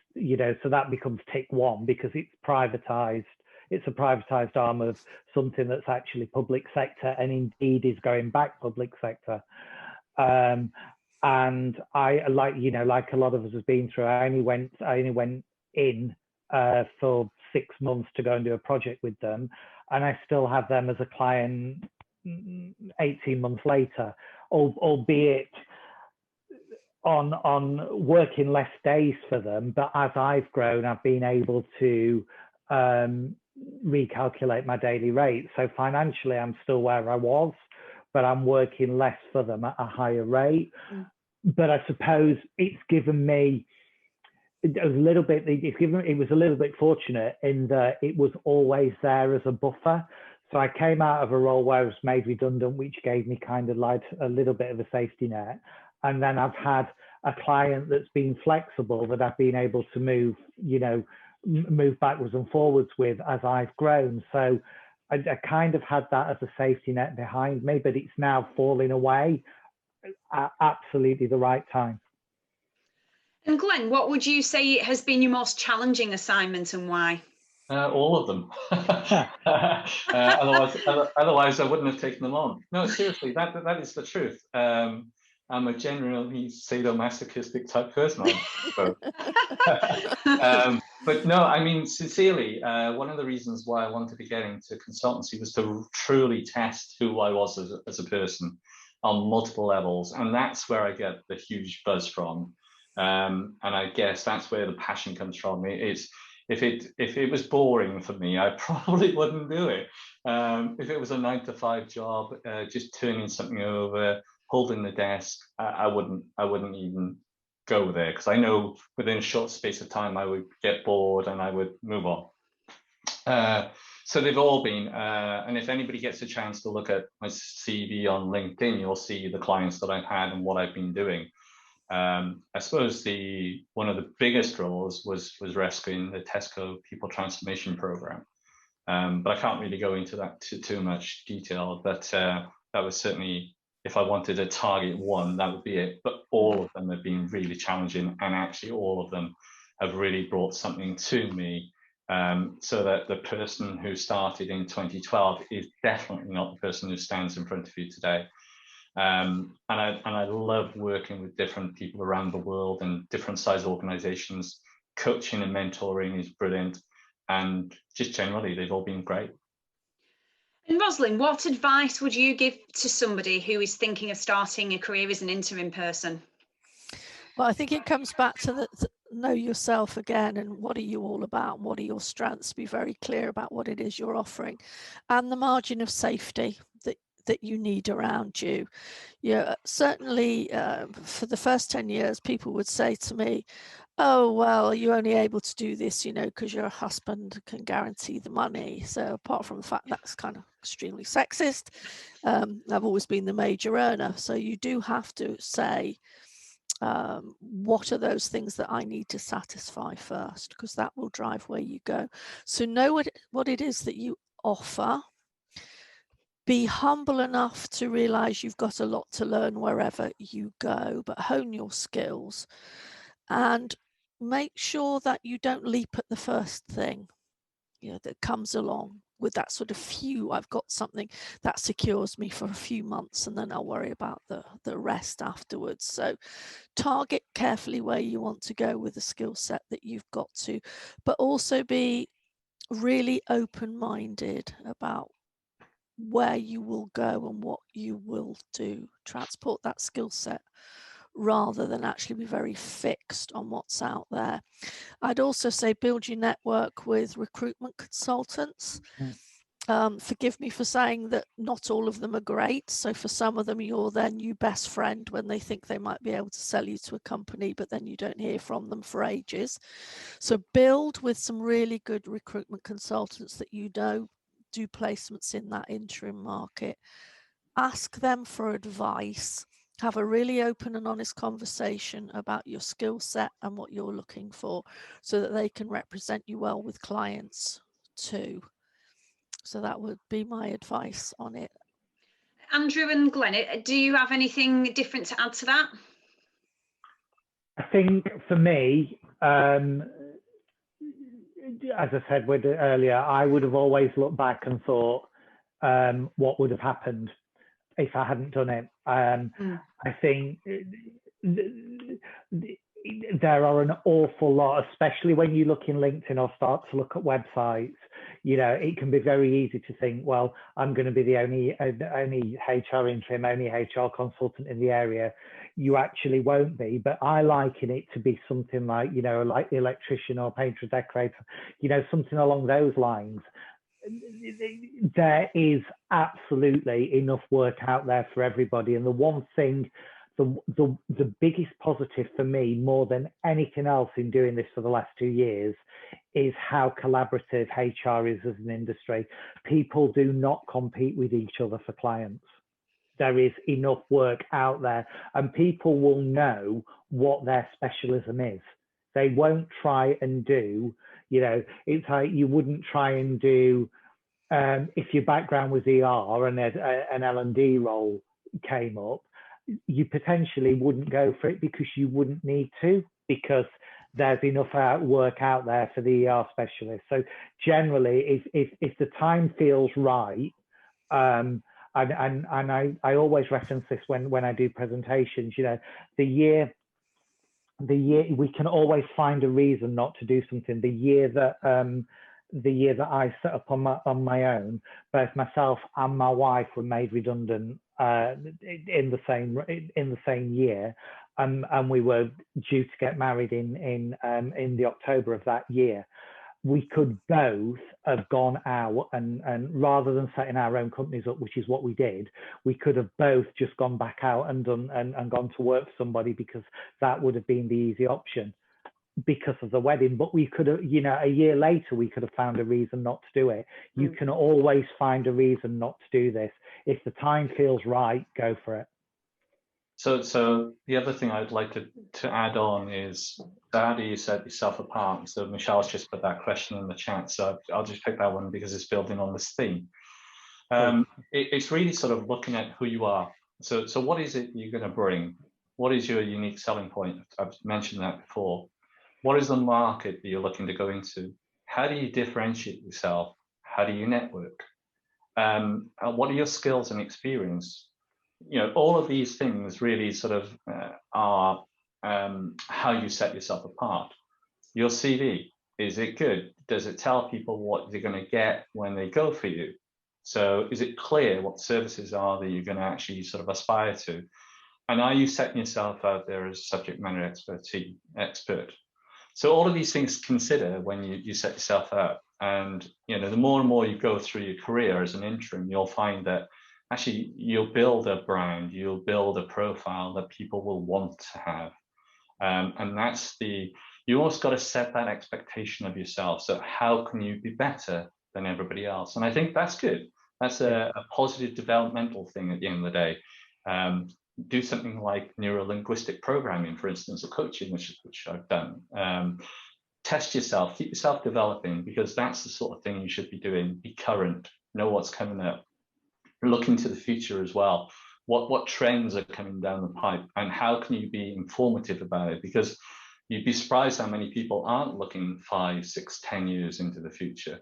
Speaker 3: so that becomes tick one because it's privatized. It's a privatized arm of something that's actually public sector, and indeed is going back public sector. And I, like a lot of us have been through, I only went in for 6 months to go and do a project with them, and I still have them as a client 18 months later, albeit on working less days for them. But as I've grown, I've been able to recalculate my daily rate. So financially, I'm still where I was, but I'm working less for them at a higher rate. But I suppose it's given me, it was a little bit fortunate in that it was always there as a buffer. So I came out of a role where I was made redundant, which gave me kind of like a little bit of a safety net. And then I've had a client that's been flexible that I've been able to move backwards and forwards with as I've grown. So I kind of had that as a safety net behind me, but it's now falling away at absolutely the right time.
Speaker 1: And Glenn, what would you say has been your most challenging assignment and why?
Speaker 2: All of them. Otherwise I wouldn't have taken them on. No, seriously, that is the truth. I'm a generally sadomasochistic type person. But no, I mean, sincerely, one of the reasons why I wanted to get into consultancy was to truly test who I was as a person on multiple levels. And that's where I get the huge buzz from. And I guess that's where the passion comes from. If it was boring for me, I probably wouldn't do it. If it was a 9-to-5 job, just turning something over, holding the desk, I wouldn't even go there, because I know within a short space of time I would get bored and I would move on. So they've all been, and if anybody gets a chance to look at my CV on LinkedIn, you'll see the clients that I've had and what I've been doing. I suppose one of the biggest roles was rescuing the Tesco People Transformation Program, but I can't really go into that too much detail. But that was certainly, if I wanted to target one, that would be it. But all of them have been really challenging, and actually all of them have really brought something to me, so that the person who started in 2012 is definitely not the person who stands in front of you today. And I love working with different people around the world and different size organizations. Coaching and mentoring is brilliant, and just generally they've all been great.
Speaker 1: And Rosalind, what advice would you give to somebody who is thinking of starting a career as an interim person?
Speaker 4: Well, I think it comes back to know yourself again, and what are you all about? What are your strengths? Be very clear about what it is you're offering, and the margin of safety that you need around you. Yeah, certainly for the first 10 years, people would say to me, oh, well, you're only able to do this, because your husband can guarantee the money. So apart from the fact that's kind of extremely sexist, I've always been the major earner. So you do have to say, what are those things that I need to satisfy first, because that will drive where you go. So know what it is that you offer. Be humble enough to realize you've got a lot to learn wherever you go, but hone your skills and make sure that you don't leap at the first thing that comes along with that sort of I've got something that secures me for a few months and then I'll worry about the rest afterwards. So target carefully where you want to go with the skill set that you've got to, but also be really open-minded about where you will go and what you will do. Transport that skill set rather than actually be very fixed on what's out there. I'd also say build your network with recruitment consultants. Forgive me for saying that not all of them are great. So for some of them, you're their new best friend when they think they might be able to sell you to a company, but then you don't hear from them for ages. So build with some really good recruitment consultants that do placements in that interim market. Ask them for advice have a really open and honest conversation about your skill set and what you're looking for, so that they can represent you well with clients too. So that would be my advice on it.
Speaker 1: Andrew and Glenn, do you have anything different to add to that?
Speaker 3: I think for me, as I said earlier, I would have always looked back and thought, what would have happened if I hadn't done it. I think there are an awful lot, especially when you look in LinkedIn or start to look at websites. You know, it can be very easy to think, well, I'm going to be the only HR interim, only HR consultant in the area. You actually won't be, but I liken it to be something like, you know, like the electrician or painter or decorator, you know, something along those lines. There is absolutely enough work out there for everybody. And the one thing, the biggest positive for me, more than anything else in doing this for the last 2 years, is how collaborative HR is as an industry. People do not compete with each other for clients. There is enough work out there, and people will know what their specialism is. They won't try and do, you know, it's like you wouldn't try and do, if your background was ER and an L&D role came up, you potentially wouldn't go for it because you wouldn't need to, because there's enough work out there for the ER specialist. So generally, if the time feels right, and I always reference this when I do presentations, you know, the year we can always find a reason not to do something. The year that I set up on my own, both myself and my wife were made redundant in the same year, and we were due to get married in the October of that year. We could both have gone out and rather than setting our own companies up, which is what we did, we could have both just gone back out and done and gone to work for somebody, because that would have been the easy option because of the wedding. But we could have, you know, a year later, we could have found a reason not to do it. You can always find a reason not to do this. If the time feels right, go for it.
Speaker 2: So the other thing I'd like to add on is, how do you set yourself apart? So Michelle's just put that question in the chat, so I'll just pick that one because it's building on this theme. It's really sort of looking at who you are. So what is it you're going to bring? What is your unique selling point? I've mentioned that before. What is the market that you're looking to go into? How do you differentiate yourself? How do you network? What are your skills and experience? You know, all of these things really sort of are how you set yourself apart. Your CV, is it good? Does it tell people what they're going to get when they go for you? So is it clear what services are that you're going to actually sort of aspire to? And are you setting yourself out there as a subject matter expert? So all of these things to consider when you set yourself out. And, you know, the more and more you go through your career as an interim, you'll find that actually you'll build a brand, you'll build a profile that people will want to have. And that's you almost got to set that expectation of yourself. So how can you be better than everybody else? And I think that's good. That's a positive developmental thing at the end of the day. Do something like neuro-linguistic programming, for instance, or coaching, which I've done. Test yourself, keep yourself developing, because that's the sort of thing you should be doing. Be current, know what's coming up. Look into the future as well. What trends are coming down the pipe, and how can you be informative about it? Because you'd be surprised how many people aren't looking 5, 6, 10 years into the future,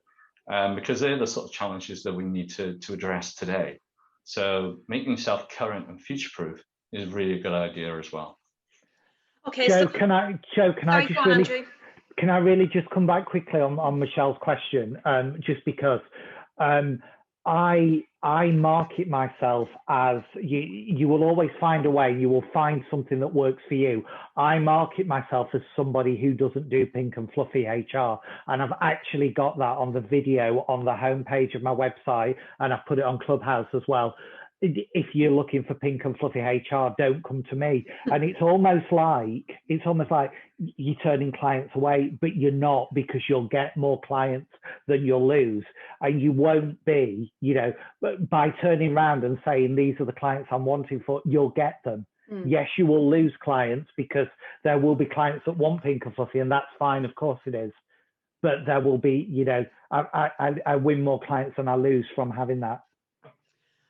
Speaker 2: because they're the sort of challenges that we need to address today. So making yourself current and future-proof is really a good idea as well.
Speaker 1: Okay,
Speaker 3: Jo,
Speaker 1: so
Speaker 3: can I really just come back quickly on Michelle's question, just because I market myself as you will always find a way, you will find something that works for you. I market myself as somebody who doesn't do pink and fluffy HR. And I've actually got that on the video on the homepage of my website, and I've put it on Clubhouse as well. If you're looking for pink and fluffy HR, don't come to me. And it's almost like you're turning clients away, but you're not, because you'll get more clients than you'll lose. And you won't be, you know, by turning around and saying, these are the clients I'm wanting for, you'll get them. Yes, you will lose clients because there will be clients that want pink and fluffy, and that's fine, of course it is. But there will be, you know, I win more clients than I lose from having that.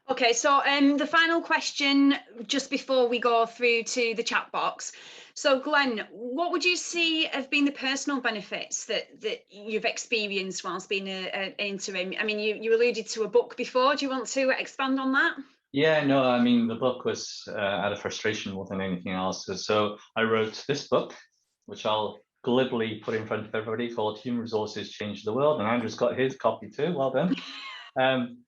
Speaker 1: Okay, so the final question, just before we go through to the chat box. So Glenn, what would you see have been the personal benefits that you've experienced whilst being an interim? I mean, you alluded to a book before. Do you want to expand on that?
Speaker 2: Yeah, no, I mean, the book was out of frustration more than anything else. So I wrote this book, which I'll glibly put in front of everybody, called Human Resources Change the World. And Andrew's got his copy too. Well done.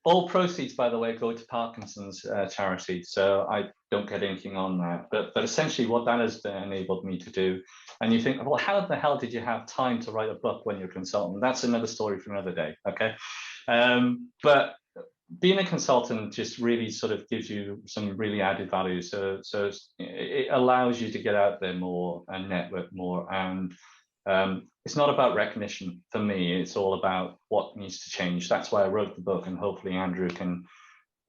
Speaker 2: All proceeds, by the way, go to Parkinson's charity, so I don't get anything on that. But essentially what that has enabled me to do, and you think, well, how the hell did you have time to write a book when you're a consultant? That's another story for another day, okay? But being a consultant just really sort of gives you some really added value. So it allows you to get out there more and network more. And it's not about recognition for me. It's all about what needs to change. That's why I wrote the book, and hopefully Andrew can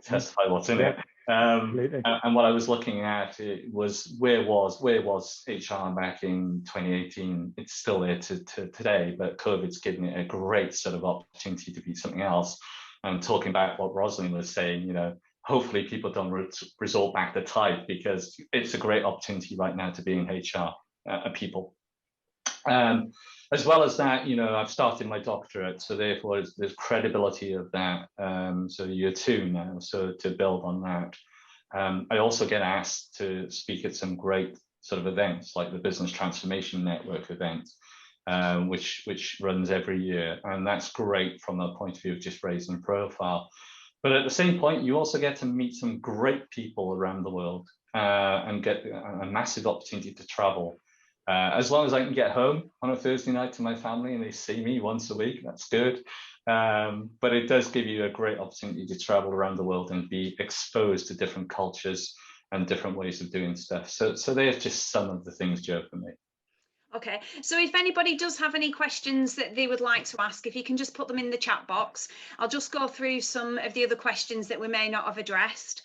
Speaker 2: testify what's in it. And what I was looking at, it was where was HR back in 2018? It's still there to today, but COVID's given it a great sort of opportunity to be something else. And talking about what Rosalind was saying, you know, hopefully people don't resort back to type, because it's a great opportunity right now to be in HR people. As well as that, you know, I've started my doctorate, so therefore there's credibility of that. So year 2 now, so to build on that. I also get asked to speak at some great sort of events, like the Business Transformation Network event, which runs every year, and that's great from the point of view of just raising profile. But at the same point, you also get to meet some great people around the world and get a massive opportunity to travel. As long as I can get home on a Thursday night to my family and they see me once a week, that's good. But it does give you a great opportunity to travel around the world and be exposed to different cultures and different ways of doing stuff. So there's just some of the things, Jo, for me.
Speaker 1: Okay, so if anybody does have any questions that they would like to ask, if you can just put them in the chat box. I'll just go through some of the other questions that we may not have addressed.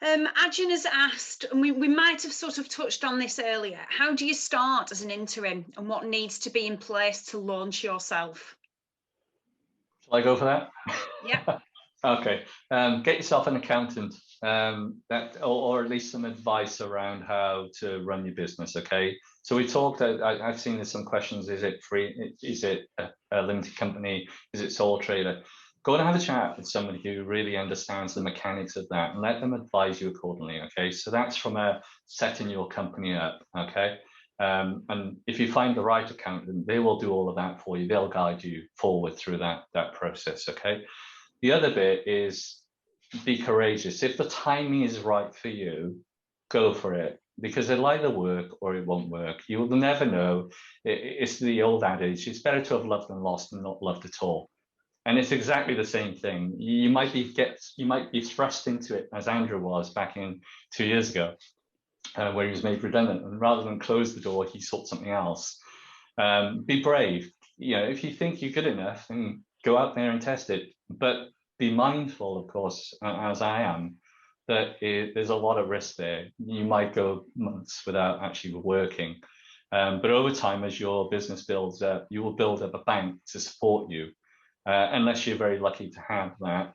Speaker 1: Ajahn has asked, and we might have sort of touched on this earlier, how do you start as an interim and what needs to be in place to launch yourself?
Speaker 2: Shall I go for that?
Speaker 1: Yeah.
Speaker 2: Okay. Get yourself an accountant, or at least some advice around how to run your business. Okay. So we talked. I've seen there's some questions. Is it free? Is it a limited company? Is it sole trader? Go and have a chat with somebody who really understands the mechanics of that, and let them advise you accordingly. Okay. So that's from setting your company up. Okay. And if you find the right accountant, they will do all of that for you. They'll guide you forward through that process. Okay. The other bit is be courageous. If the timing is right for you, go for it, because it'll either work or it won't work. You will never know. It's the old adage, it's better to have loved and lost than not loved at all. And it's exactly the same thing. You might be thrust into it, as Andrew was back in 2 years ago, where he was made redundant, and rather than close the door, he sought something else. Be brave. You know, if you think you're good enough, then go out there and test it. But be mindful, of course, as I am, that there's a lot of risk there. You might go months without actually working. But over time, as your business builds up, you will build up a bank to support you. Unless you're very lucky to have that.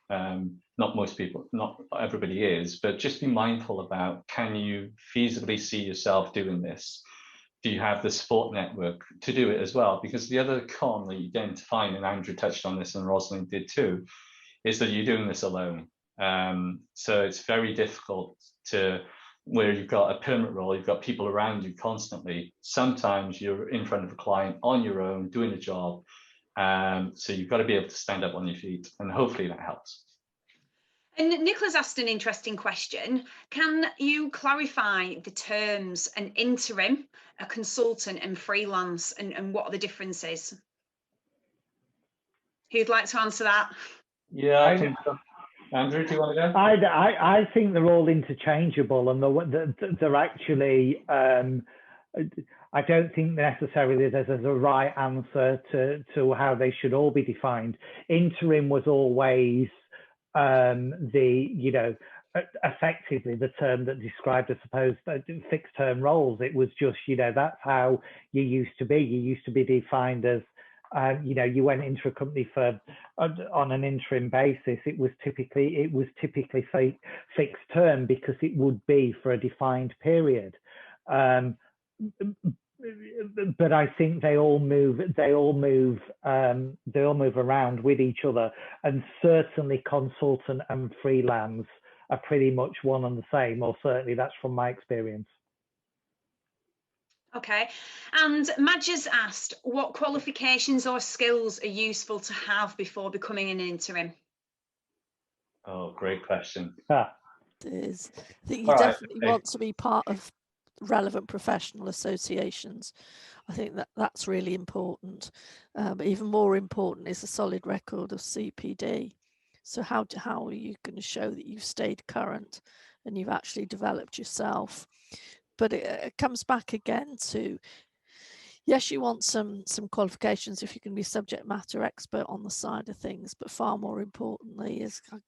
Speaker 2: Not most people, not everybody is, but just be mindful about, can you feasibly see yourself doing this? Do you have the support network to do it as well? Because the other con that you tend to find, and Andrew touched on this and Rosalind did too, is that you're doing this alone. So it's very difficult to, where you've got a permanent role, you've got people around you constantly. Sometimes you're in front of a client on your own, doing a job. So you've got to be able to stand up on your feet, and hopefully that helps.
Speaker 1: And Nicola's asked an interesting question. Can you clarify the terms an interim, a consultant and freelance, and what are the differences? Who'd like to answer that?
Speaker 2: Yeah, I think so. Andrew, do you want to go?
Speaker 3: I think they're all interchangeable, and they're actually I don't think necessarily there's a right answer to how they should all be defined. Interim was always effectively the term that described, I suppose, fixed term roles. It was just, that's how you used to be. You used to be defined as, you went into a company on an interim basis. It was typically fixed term because it would be for a defined period. But I think they all move around with each other, and certainly consultant and freelance are pretty much one and the same, or certainly that's from my experience.
Speaker 1: Okay, and Madge has asked, what qualifications or skills are useful to have before becoming an interim?
Speaker 2: Oh, great question.
Speaker 4: I think you definitely want to be part of relevant professional associations. I think that's really important. But even more important is a solid record of CPD. So how are you going to show that you've stayed current and you've actually developed yourself? But it comes back again to, yes, you want some qualifications if you can be subject matter expert on the side of things, but far more importantly is, I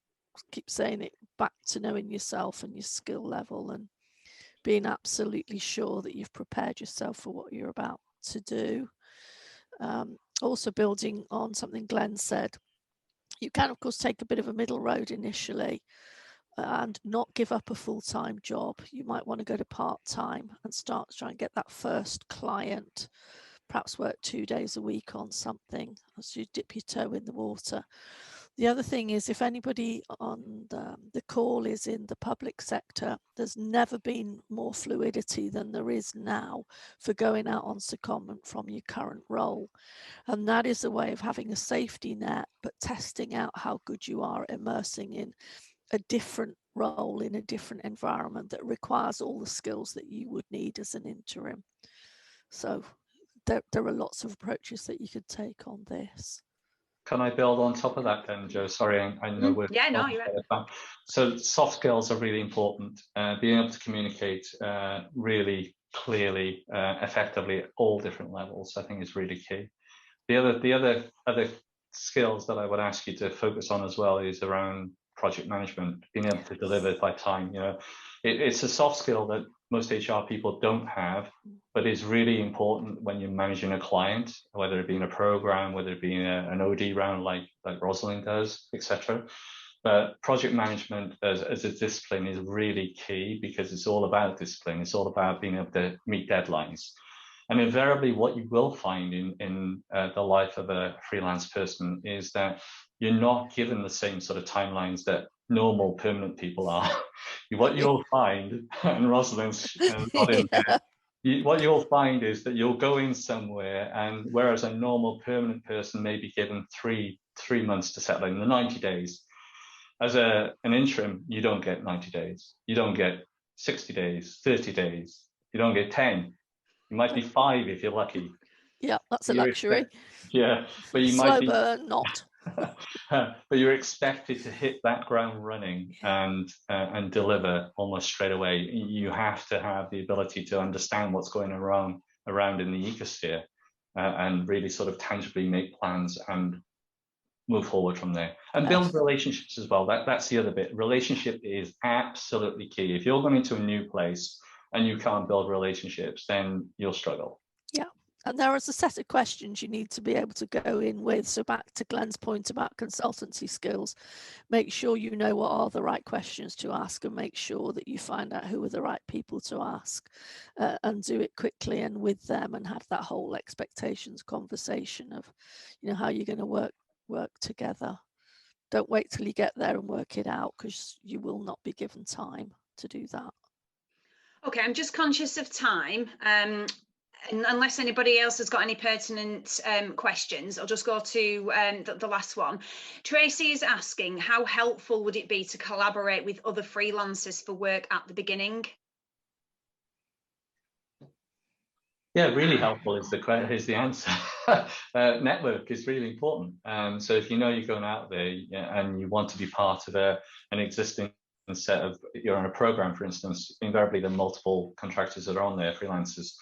Speaker 4: keep saying it, back to knowing yourself and your skill level and being absolutely sure that you've prepared yourself for what you're about to do. Also building on something Glenn said, you can of course take a bit of a middle road initially and not give up a full-time job. You might want to go to part-time and start to try and get that first client, perhaps work 2 days a week on something as you dip your toe in the water. The other thing is, if anybody on the call is in the public sector, there's never been more fluidity than there is now for going out on secondment from your current role. And that is a way of having a safety net, but testing out how good you are at immersing in a different role in a different environment that requires all the skills that you would need as an interim. So there are lots of approaches that you could take on this.
Speaker 2: Can I build on top of that then, Jo? Sorry, I know we're...
Speaker 1: Yeah, no, you're right.
Speaker 2: So soft skills are really important. Being able to communicate really clearly, effectively at all different levels, I think is really key. The other skills that I would ask you to focus on as well is around project management, being able to deliver by time. It's a soft skill that most HR people don't have, but is really important when you're managing a client, whether it be in a program, whether it be in an OD round like Rosalind does, etc. But project management as a discipline is really key, because it's all about discipline. It's all about being able to meet deadlines. And invariably what you will find in the life of a freelance person is that you're not given the same sort of timelines that normal permanent people are. What you'll find, and Rosalind's not in there, what you'll find is that you'll go in somewhere, and whereas a normal permanent person may be given three months to settle in, the 90 days, as an interim, you don't get 90 days. You don't get 60 days, 30 days. You don't get 10. It might be 5 if you're lucky.
Speaker 4: Yeah, that's a luxury.
Speaker 2: But you
Speaker 4: Slow
Speaker 2: might be
Speaker 4: burn, not.
Speaker 2: But you're expected to hit that ground running and deliver almost straight away. You have to have the ability to understand what's going around in the ecosphere and really sort of tangibly make plans and move forward from there, and build relationships as well. That's the other bit. Relationship is absolutely key. If you're going into a new place and you can't build relationships, then you'll struggle.
Speaker 4: Yeah. And there is a set of questions you need to be able to go in with. So back to Glenn's point about consultancy skills, make sure you know what are the right questions to ask, and make sure that you find out who are the right people to ask, and do it quickly and with them, and have that whole expectations conversation of, how you're going to work together. Don't wait till you get there and work it out, because you will not be given time to do that.
Speaker 1: Okay, I'm just conscious of time. And unless anybody else has got any pertinent questions, I'll just go to the last one. Tracy is asking, how helpful would it be to collaborate with other freelancers for work at the beginning?
Speaker 2: Yeah, really helpful is the answer. Network is really important. So if you're going out there and you want to be part of an existing set of, you're on a program, for instance, invariably there are multiple contractors that are on there, freelancers.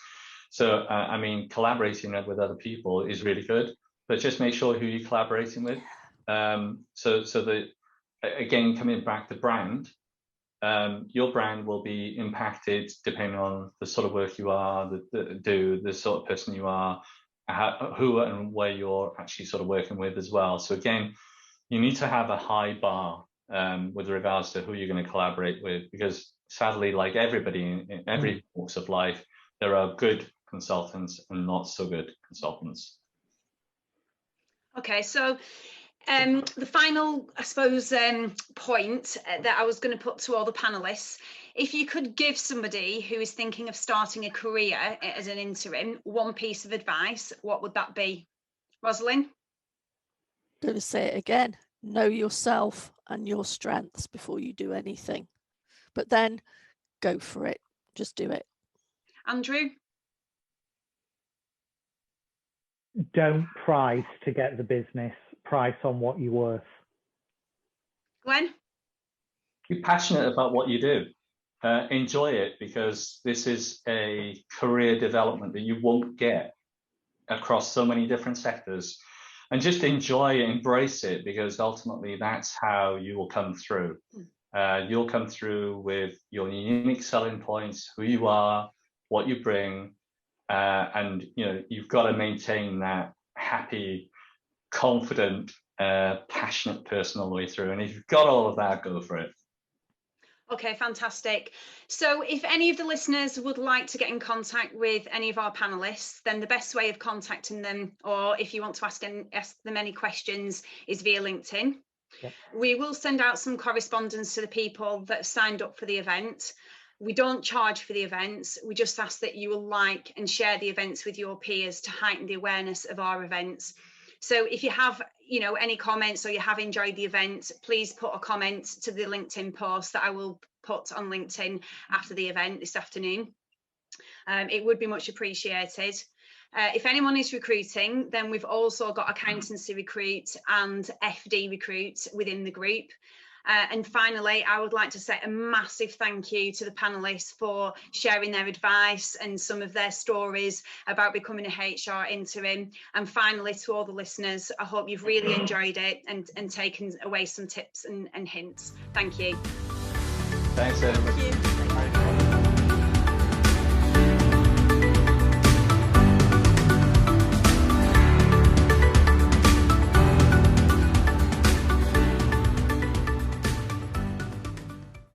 Speaker 2: So, I mean, collaborating with other people is really good, but just make sure who you're collaborating with. Again, coming back to brand, your brand will be impacted depending on the sort of work you are, the sort of person you are, who and where you're actually sort of working with as well. So again, you need to have a high bar with regards to who you're going to collaborate with, because sadly, like everybody in every walks of life, there are good consultants and not so good consultants.
Speaker 1: Okay, so the final, I suppose, point that I was going to put to all the panelists, if you could give somebody who is thinking of starting a career as an interim one piece of advice, what would that be? Rosalind?
Speaker 4: I'm going to say it again, know yourself and your strengths before you do anything, but then go for it, just do it.
Speaker 1: Andrew?
Speaker 3: Don't price to get the business, price on what you're worth.
Speaker 1: Glenn?
Speaker 2: Be passionate about what you do. Enjoy it, because this is a career development that you won't get across so many different sectors. And just enjoy it, embrace it, because ultimately that's how you will come through. You'll come through with your unique selling points, who you are, what you bring, and you've got to maintain that happy, confident, passionate person all the way through. And if you've got all of that, go for it.
Speaker 1: Okay, fantastic. So if any of the listeners would like to get in contact with any of our panelists, then the best way of contacting them, or if you want to ask them any questions, is via LinkedIn. Yep. We will send out some correspondence to the people that have signed up for the event. We don't charge for the events. We just ask that you will like and share the events with your peers to heighten the awareness of our events. So if you have, any comments or you have enjoyed the event, please put a comment to the LinkedIn post that I will put on LinkedIn after the event this afternoon. It would be much appreciated. If anyone is recruiting, then we've also got accountancy recruit and FD recruit within the group. And finally, I would like to say a massive thank you to the panelists for sharing their advice and some of their stories about becoming a HR interim. And finally, to all the listeners, I hope you've really enjoyed it and taken away some tips and hints. Thank you.
Speaker 2: Thanks, everybody.
Speaker 4: Thank you.